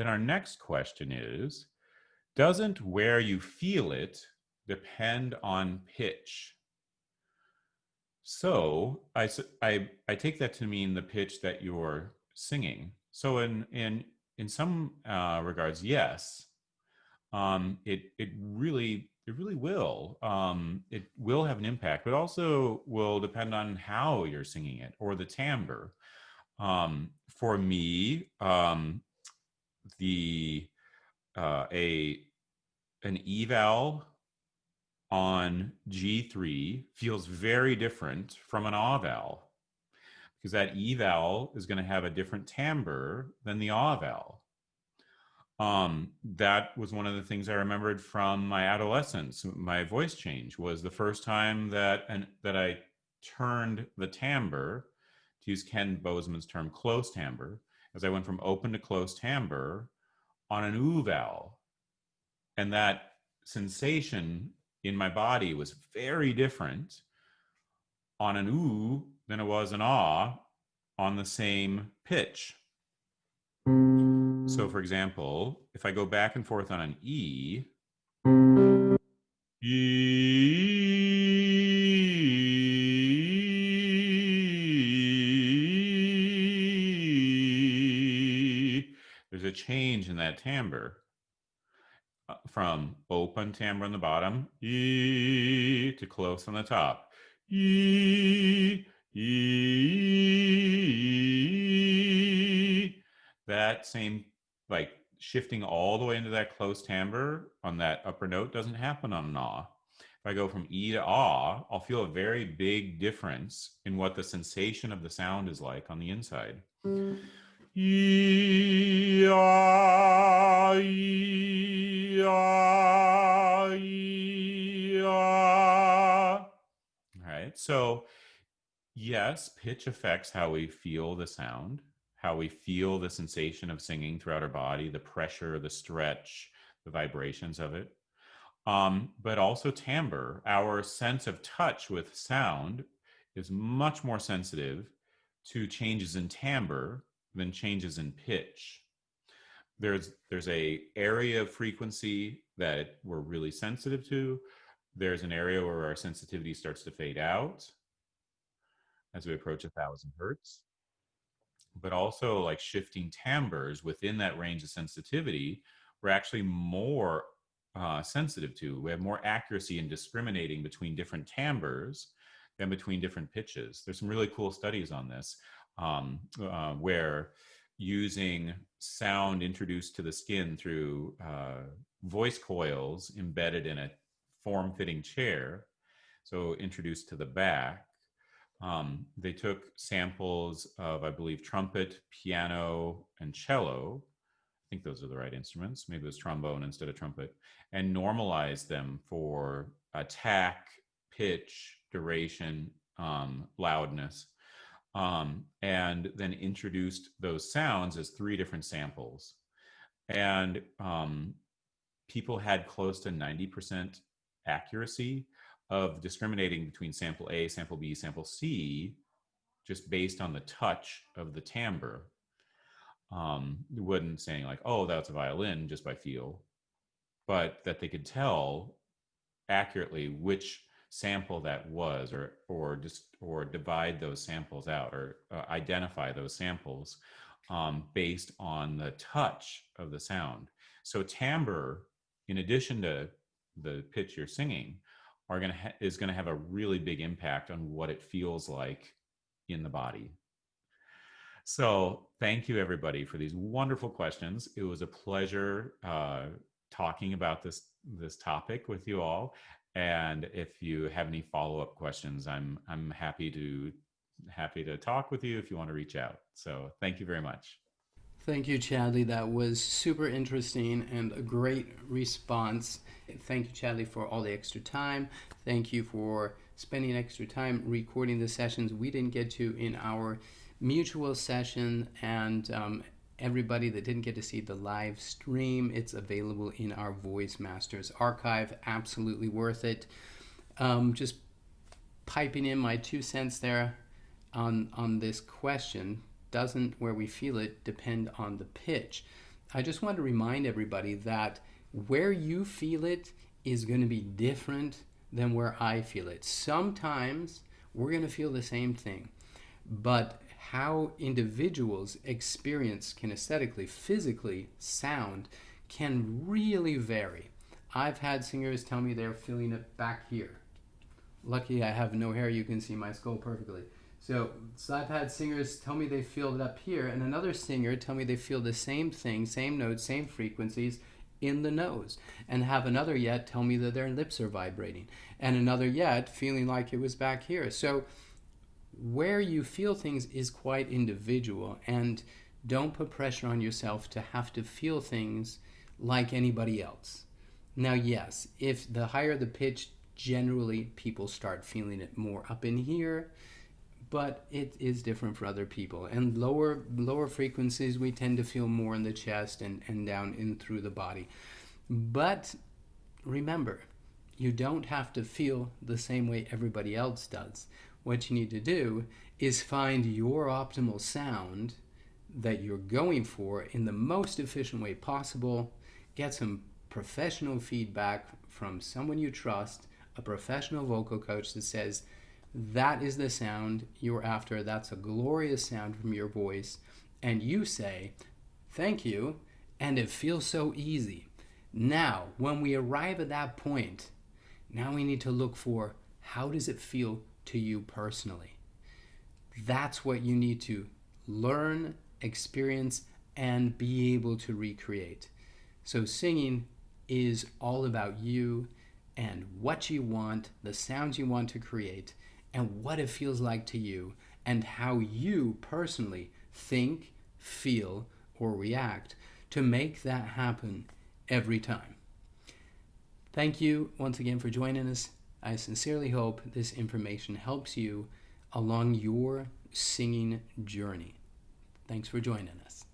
then our next question is, doesn't where you feel it depend on pitch? So I take that to mean the pitch that you're singing. So in some regards, yes, it really will. It will have an impact, but also will depend on how you're singing it or the timbre. For me, the a an eval on G3 feels very different from an A-vowel because that E-vowel is going to have a different timbre than the A-vowel. That was one of the things I remembered from my adolescence. My voice change was the first time that I turned the timbre, to use Ken Bozeman's term, close timbre, as I went from open to close timbre on an oo vowel. And that sensation in my body was very different on an oo than it was an ah on the same pitch. So, for example, if I go back and forth on an E, there's a change in that timbre from open timbre on the bottom to close on the top. That same, like, shifting all the way into that close timbre on that upper note doesn't happen on an ah. If I go from E to ah, I'll feel a very big difference in what the sensation of the sound is like on the inside. All right, so yes, pitch affects how we feel the sound, how we feel the sensation of singing throughout our body, the pressure, the stretch, the vibrations of it. But also timbre, our sense of touch with sound is much more sensitive to changes in timbre than changes in pitch. There's a area of frequency that we're really sensitive to. There's an area where our sensitivity starts to fade out as we approach 1,000 hertz, but also like shifting timbres within that range of sensitivity, we're actually more sensitive to. We have more accuracy in discriminating between different timbres than between different pitches. There's some really cool studies on this where using sound introduced to the skin through voice coils embedded in a form-fitting chair, so introduced to the back, they took samples of, I believe, trumpet, piano, and cello. I think those are the right instruments. Maybe it was trombone instead of trumpet, and normalized them for attack, pitch, duration, loudness, and then introduced those sounds as 3 different samples. And people had close to 90% accuracy of discriminating between sample A, sample B, sample C, just based on the touch of the timbre. It wasn't saying like, oh, that's a violin just by feel, but that they could tell accurately which sample that was, or divide those samples out, or identify those samples based on the touch of the sound. So timbre, in addition to the pitch you're singing, is going to have a really big impact on what it feels like in the body. So thank you, everybody, for these wonderful questions. It was a pleasure talking about this topic with you all. And if you have any follow-up questions, I'm happy to talk with you if you want to reach out. So thank you very much. Thank you, Chadley. That was super interesting and a great response. Thank you, Chadley, for all the extra time. Thank you for spending extra time recording the sessions we didn't get to in our mutual session. And everybody that didn't get to see the live stream, it's available in our Voice Masters archive. Absolutely worth it. Just piping in my 2 cents there on this question. Doesn't where we feel it depend on the pitch? I just want to remind everybody that where you feel it is going to be different than where I feel it. Sometimes we're going to feel the same thing, but how individuals experience kinesthetically, physically, sound can really vary. I've had singers tell me they're feeling it back here. Lucky I have no hair, you can see my skull perfectly. So I've had singers tell me they feel it up here, and another singer tell me they feel the same thing, same notes, same frequencies in the nose. And have another yet tell me that their lips are vibrating. And another yet feeling like it was back here. So where you feel things is quite individual, and don't put pressure on yourself to have to feel things like anybody else. Now, yes, if the higher the pitch, generally people start feeling it more up in here, but it is different for other people. And lower frequencies, we tend to feel more in the chest and down in through the body. But remember, you don't have to feel the same way everybody else does. What you need to do is find your optimal sound that you're going for in the most efficient way possible. Get some professional feedback from someone you trust, a professional vocal coach that says, that is the sound you're after. That's a glorious sound from your voice. And you say, thank you. And it feels so easy. Now, when we arrive at that point, now we need to look for, how does it feel to you personally? That's what you need to learn, experience, and be able to recreate. So singing is all about you and what you want, the sounds you want to create, and what it feels like to you, and how you personally think, feel, or react to make that happen every time. Thank you once again for joining us. I sincerely hope this information helps you along your singing journey. Thanks for joining us.